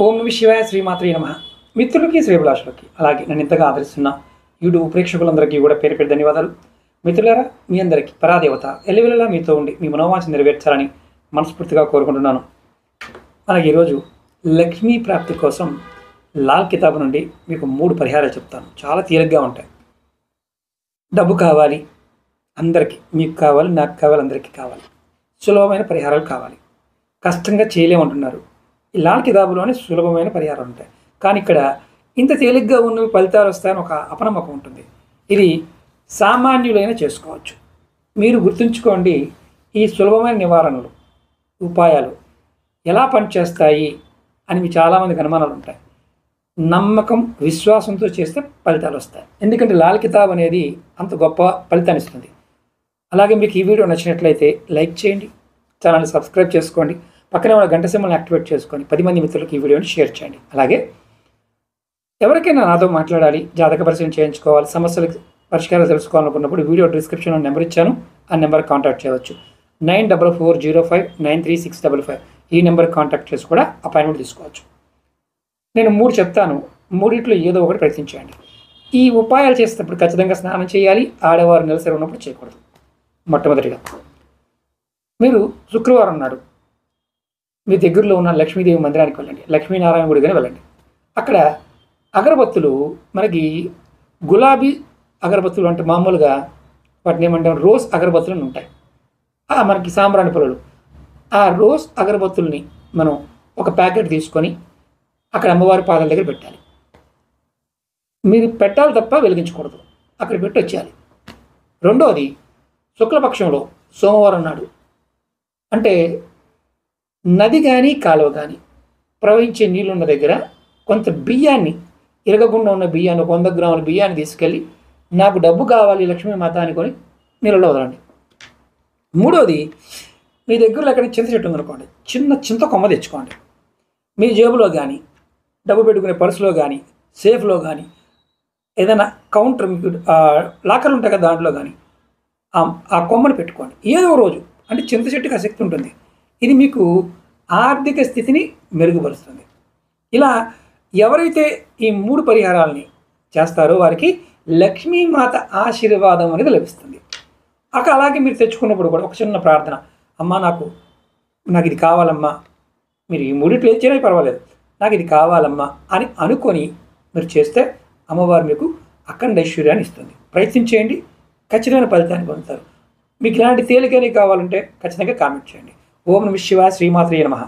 ఓం నమ శివాయ శ్రీమాత్రే నమః. మిత్రులకి శ్రేభిలాషులకి అలాగే నన్ను ఇంతగా ఆదరిస్తున్న యూట్యూబ్ ప్రేక్షకులందరికీ కూడా పేరు పేరు ధన్యవాదాలు. మిత్రులారా, మీ అందరికీ పరాదేవత ఎల్లవెల్లలా మీతో ఉండి మీ మనోవాంఛ నెరవేర్చాలని మనస్ఫూర్తిగా కోరుకుంటున్నాను. మనకి ఈరోజు లక్ష్మీ ప్రాప్తి కోసం లాల్ కితాబ్ నుండి మీకు 3 పరిహారాలు చెప్తాను. చాలా తేలిగ్గా ఉంటాయి. డబ్బు కావాలి అందరికీ, మీకు కావాలి, నాకు కావాలి, అందరికీ కావాలి. సులభమైన పరిహారాలు కావాలి. కష్టంగా చేయలేమంటున్నారు. ఈ లాల్ కితాబులోనే సులభమైన పరిహారాలు ఉంటాయి. కానీ ఇక్కడ ఇంత తేలిగ్గా ఉన్నవి ఫలితాలు వస్తాయని ఒక అపనమ్మకం ఉంటుంది. ఇది సామాన్యులైనా చేసుకోవచ్చు. మీరు గుర్తుంచుకోండి, ఈ సులభమైన నివారణలు ఉపాయాలు ఎలా పనిచేస్తాయి అని మీ చాలామందికి అనుమానాలు ఉంటాయి. నమ్మకం విశ్వాసంతో చేస్తే ఫలితాలు వస్తాయి. ఎందుకంటే లాల్ కితాబ్ అనేది అంత గొప్ప ఫలితాన్ని ఇస్తుంది. అలాగే మీకు ఈ వీడియో నచ్చినట్లయితే లైక్ చేయండి, ఛానల్ని సబ్స్క్రైబ్ చేసుకోండి, పక్కనే ఉన్న గంట సింబల్ని యాక్టివేట్ చేసుకొని 10 మంది మిత్రులకు ఈ వీడియోని షేర్ చేయండి. అలాగే ఎవరికైనా నాతో మాట్లాడాలి, జాతక పరిశీలన చేయించుకోవాలి, సమస్యలకు పరిష్కారాలు తెలుసుకోవాలనుకున్నప్పుడు వీడియో డిస్క్రిప్షన్లో నెంబర్ ఇచ్చాను, ఆ నెంబర్ కాంటాక్ట్ చేయవచ్చు. 9440559655 ఈ నెంబర్కి కాంటాక్ట్ చేసి కూడా అపాయింట్మెంట్ తీసుకోవచ్చు. నేను 3 చెప్తాను, 3 ఏదో ఒకటి ప్రయత్నించండి. ఈ ఉపాయాలు చేసేటప్పుడు ఖచ్చితంగా స్నానం చేయాలి. ఆడవారు నెలసరి ఉన్నప్పుడు చేయకూడదు. మొట్టమొదటిగా మీరు శుక్రవారం నాడు మీ దగ్గరలో ఉన్న లక్ష్మీదేవి మందిరానికి వెళ్ళండి, లక్ష్మీనారాయణ గుడిగానే వెళ్ళండి. అక్కడ అగరబత్తులు మనకి గులాబీ అగరబత్తులు అంటే మామూలుగా వాటిని ఏమంటాం రోజ్ అగరబత్తులు అని ఉంటాయి. మనకి సాంబ్రాణి పొలలు, ఆ రోజ్ అగరబత్తుల్ని మనం ఒక ప్యాకెట్ తీసుకొని అక్కడ అమ్మవారి పాదాల దగ్గర పెట్టాలి. మీరు పెట్టాలి తప్ప వెలిగించకూడదు, అక్కడ పెట్టి వచ్చేయాలి. రెండోది శుక్లపక్షంలో సోమవారం నాడు, అంటే నది కానీ కాలువ కానీ ప్రవహించే నీళ్ళున్న దగ్గర కొంత బియ్యాన్ని, ఇరగకుండా ఉన్న బియ్యాన్ని, 100 గ్రాముల బియ్యాన్ని తీసుకెళ్ళి నాకు డబ్బు కావాలి లక్ష్మీ మాత అనుకొని నీళ్ళలో వదలండి. మూడోది మీ దగ్గరలో ఎక్కడ చింత చెట్టు ఉందనుకోండి, చిన్న చింత కొమ్మ తెచ్చుకోండి. మీ జేబులో కానీ, డబ్బు పెట్టుకునే పర్సులో కానీ, సేఫ్లో కానీ, ఏదైనా కౌంటర్ మీకు లాకర్లు ఉంటాయి కదా దాంట్లో కానీ ఆ కొమ్మని పెట్టుకోండి. ఏదో రోజు, అంటే చింత చెట్టుకి ఆ శక్తి ఉంటుంది. ఇది మీకు ఆర్థిక స్థితిని మెరుగుపరుస్తుంది. ఇలా ఎవరైతే ఈ 3 పరిహారాలని చేస్తారో వారికి లక్ష్మీమాత ఆశీర్వాదం అనేది లభిస్తుంది. అలాగే మీరు తెచ్చుకున్నప్పుడు కూడా ఒక చిన్న ప్రార్థన, అమ్మా నాకు ఇది కావాలమ్మా, మీరు ఈ 3 చేసినా పర్వాలేదు, నాకు ఇది కావాలమ్మా అని అనుకొని మీరు చేస్తే అమ్మవారు మీకు అఖండ ఐశ్వర్యాన్ని ఇస్తుంది. ప్రయత్నించేయండి, ఖచ్చితమైన ఫలితాన్ని పొందుతారు. మీకు ఇలాంటి తేలికని కావాలంటే ఖచ్చితంగా కామెంట్ చేయండి. ఓం నమః శివాయ శ్రీమాత్రే నమః.